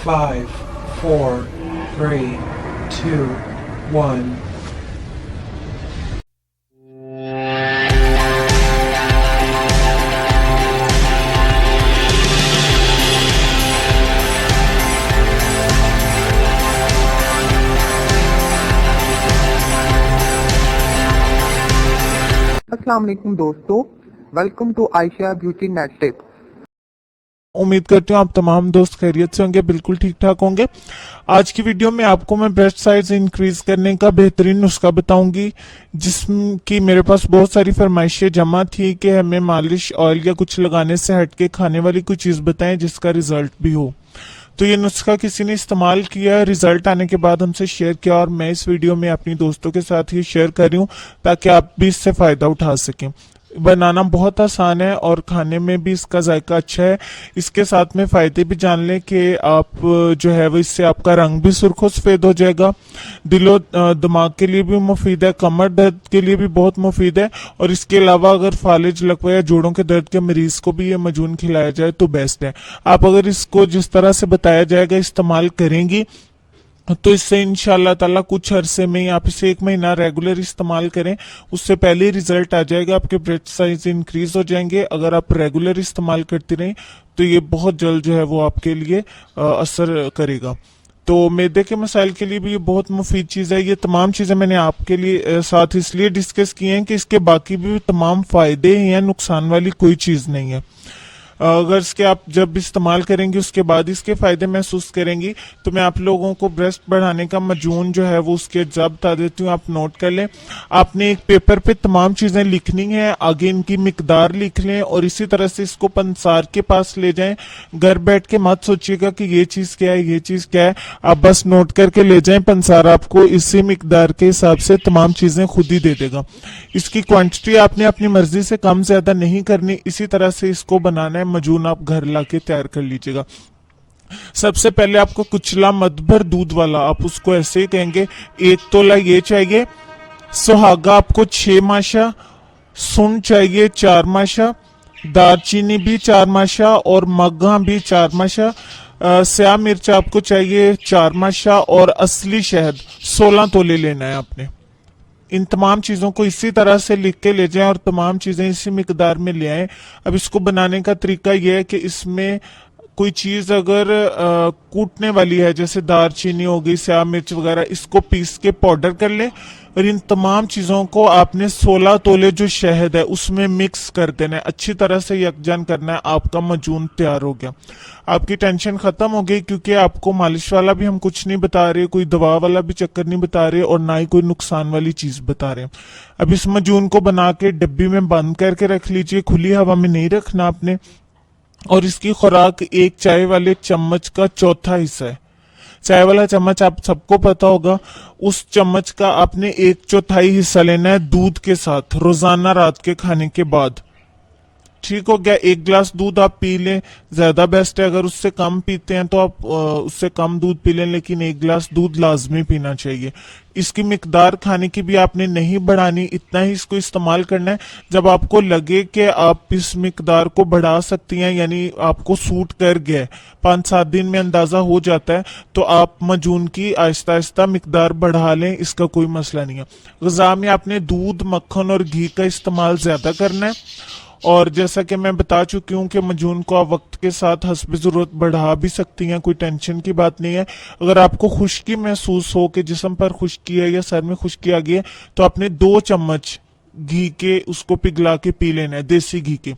5, 4, 3, 2, 1. अस्सलाम वालेकुम दोस्तों, welcome to Ayesha beauty net tip. उम्मीद करती हूँ आप तमाम दोस्त खैरियत से होंगे, बिल्कुल ठीक ठाक होंगे। आज की वीडियो में आपको मैं ब्रेस्ट साइज इंक्रीज करने का बेहतरीन नुस्खा बताऊंगी, जिसकी मेरे पास बहुत सारी फरमाइशें जमा थी कि हमें मालिश ऑयल या कुछ लगाने से हटके खाने वाली कोई चीज बताएं जिसका रिजल्ट भी हो। तो ये नुस्खा किसी ने इस्तेमाल किया, रिजल्ट आने के बाद हमसे शेयर किया और मैं इस वीडियो में अपनी दोस्तों के साथ ही शेयर कर रही हूँ ताकि आप भी इससे फायदा उठा सकें। बनाना बहुत आसान है और खाने में भी इसका जायका अच्छा है। इसके साथ में फायदे भी जान लें कि आप जो है वो इससे आपका रंग भी सुर्ख सफेद हो जाएगा, दिलो दिमाग के लिए भी मुफीद है, कमर दर्द के लिए भी बहुत मुफीद है। और इसके अलावा अगर फालिज लकवा या जोड़ों के दर्द के मरीज को भी ये मजून खिलाया जाए तो बेस्ट है। आप अगर इसको जिस तरह से बताया जाएगा इस्तेमाल करेंगी तो इससे इंशाअल्लाह ताला कुछ अरसे में ही, आप इसे 1 महीना रेगुलर इस्तेमाल करें, उससे पहले ही रिजल्ट आ जाएगा, आपके ब्रेस्ट साइज इंक्रीज हो जाएंगे। अगर आप रेगुलर इस्तेमाल करती रहें तो ये बहुत जल्द जो है वो आपके लिए असर करेगा। तो मैदे के मसाइल के लिए भी ये बहुत मुफीद चीज़ है। ये तमाम चीज़ें मैंने आपके लिए साथ इसलिए डिस्कस की हैं कि इसके बाकी भी तमाम फायदे हैं, नुकसान वाली कोई चीज़ नहीं है। अगर इसके आप जब इस्तेमाल करेंगे उसके बाद इसके फायदे महसूस करेंगी तो मैं आप लोगों को ब्रेस्ट बढ़ाने का मजून जो है वो उसके अज्जा बता देती हूँ, आप नोट कर लें। आपने एक पेपर पे तमाम चीजें लिखनी है, आगे इनकी मिकदार लिख लें और इसी तरह से इसको पंसार के पास ले जाएं। घर बैठ के मत सोचिएगा कि ये चीज क्या है, ये चीज क्या है, आप बस नोट करके ले जाएं। पंसार आपको इसी मिकदार के हिसाब से तमाम चीजें खुद ही दे देगा। इसकी क्वांटिटी आपने अपनी मर्जी से कम ज्यादा नहीं करनी, इसी तरह से इसको बनाना है। मजून आप घर लाके तैयार कर लीजिएगा। सबसे पहले आपको कुचला मदभर दूध वाला, आप उसको ऐसे ही कहेंगे, 1 तोला ये चाहिए, सुहागा आपको 6 माशा, सुन चाहिए 4 माशा, दालचीनी भी 4 माशा और मग्गा भी 4 माशा, स्याह मिर्च आपको चाहिए 4 माशा और असली शहद 16 तोले लेना है आपने। इन तमाम चीज़ों को इसी तरह से लिख के ले जाएं और तमाम चीज़ें इसी मिकदार में ले आएं। अब इसको बनाने का तरीका यह है कि इसमें कोई चीज़ अगर कूटने वाली है, जैसे दालचीनी हो गई, स्याह मिर्च वगैरह, इसको पीस के पाउडर कर लें और इन तमाम चीज़ों को आपने 16 तोले जो शहद है उसमें मिक्स कर देना है, अच्छी तरह से यकजान करना है। आपका मजून तैयार हो गया, आपकी टेंशन खत्म हो गई, क्योंकि आपको मालिश वाला भी हम कुछ नहीं बता रहे, कोई दवा वाला भी चक्कर नहीं बता रहे और ना ही कोई नुकसान वाली चीज बता रहे। अब इस मजून को बना के डब्बी में बंद करके रख लीजिए, खुली हवा में नहीं रखना आपने। और इसकी खुराक 1 चाय वाले चम्मच का 1/4 हिस्सा है। चाय वाला चम्मच आप सबको पता होगा, उस चम्मच का आपने 1/4 हिस्सा लेना है दूध के साथ रोजाना रात के खाने के बाद। ठीक हो गया। 1 गिलास दूध आप पी लें, ज्यादा बेस्ट है। अगर उससे कम पीते हैं तो आप उससे कम दूध पी लें, लेकिन 1 गिलास दूध लाजमी पीना चाहिए। इसकी मिकदार खाने की भी आपने नहीं बढ़ानी, इतना ही इसको इस्तेमाल करना है। जब आपको लगे कि आप इस मिकदार को बढ़ा सकती हैं, यानी आपको सूट कर गया है, 5-7 दिन में अंदाजा हो जाता है, तो आप मजून की आहिस्ता आहिस्ता मिकदार बढ़ा लें, इसका कोई मसला नहीं है। ग़िज़ा में आपने दूध, मक्खन और घी का इस्तेमाल ज्यादा करना है। और जैसा कि मैं बता चुकी हूँ कि मजून को आप वक्त के साथ हस्ब जरूरत बढ़ा भी सकती हैं, कोई टेंशन की बात नहीं है। अगर आपको खुश्की महसूस हो कि जिस्म पर खुश्की है या सर में खुश्की आ गई है, तो आपने 2 चम्मच घी के उसको पिघला के पी लेना है, देसी घी के।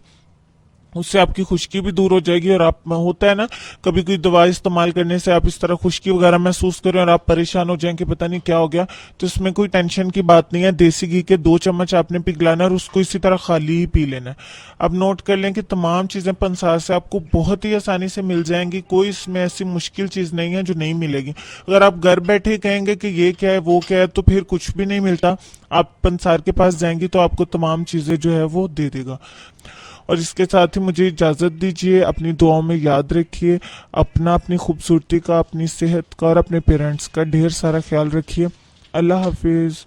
उससे आपकी खुश्की भी दूर हो जाएगी। और आप, होता है ना कभी कोई दवा इस्तेमाल करने से आप इस तरह खुश्की वगैरह महसूस करें और आप परेशान हो जाएं कि पता नहीं क्या हो गया, तो इसमें कोई टेंशन की बात नहीं है। देसी घी के 2 चम्मच आपने पिघलाना और उसको इसी तरह खाली ही पी लेना है। अब नोट कर लें कि तमाम चीजें पंसार से आपको बहुत ही आसानी से मिल जाएंगी, कोई इसमें ऐसी मुश्किल चीज नहीं है जो नहीं मिलेगी। अगर आप घर बैठे कहेंगे कि ये क्या है वो क्या है, तो फिर कुछ भी नहीं मिलता। आप पंसार के पास जाएंगी तो आपको तमाम चीजें जो है वो दे देगा। और इसके साथ ही मुझे इजाज़त दीजिए, अपनी दुआओं में याद रखिए, अपनी खूबसूरती का, अपनी सेहत का और अपने पेरेंट्स का ढेर सारा ख्याल रखिए। अल्लाह हाफिज़।